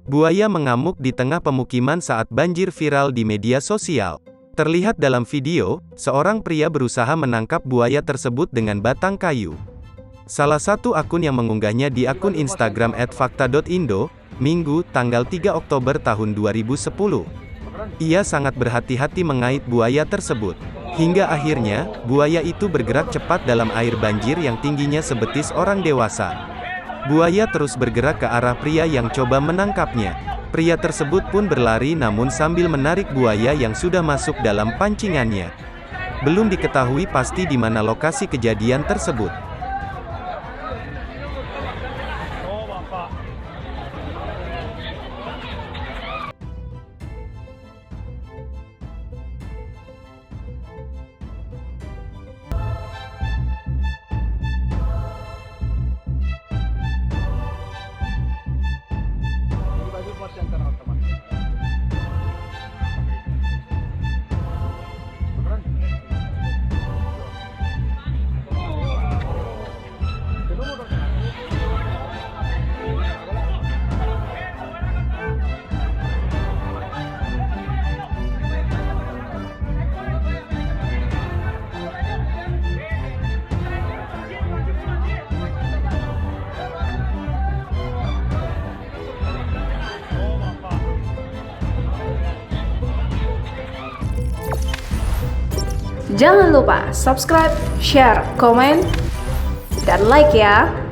Buaya mengamuk di tengah pemukiman saat banjir viral di media sosial. Terlihat dalam video, seorang pria berusaha menangkap buaya tersebut dengan batang kayu. Salah satu akun yang mengunggahnya di akun Instagram @fakta.indo, Minggu, tanggal 3 Oktober tahun 2010. Ia sangat berhati-hati mengait buaya tersebut. Hingga akhirnya, buaya itu bergerak cepat dalam air banjir yang tingginya sebetis orang dewasa. Buaya terus bergerak ke arah pria yang coba menangkapnya. Pria tersebut pun berlari namun sambil menarik buaya yang sudah masuk dalam pancingannya. Belum diketahui pasti di mana lokasi kejadian tersebut. Jangan lupa subscribe, share, komen, dan like ya.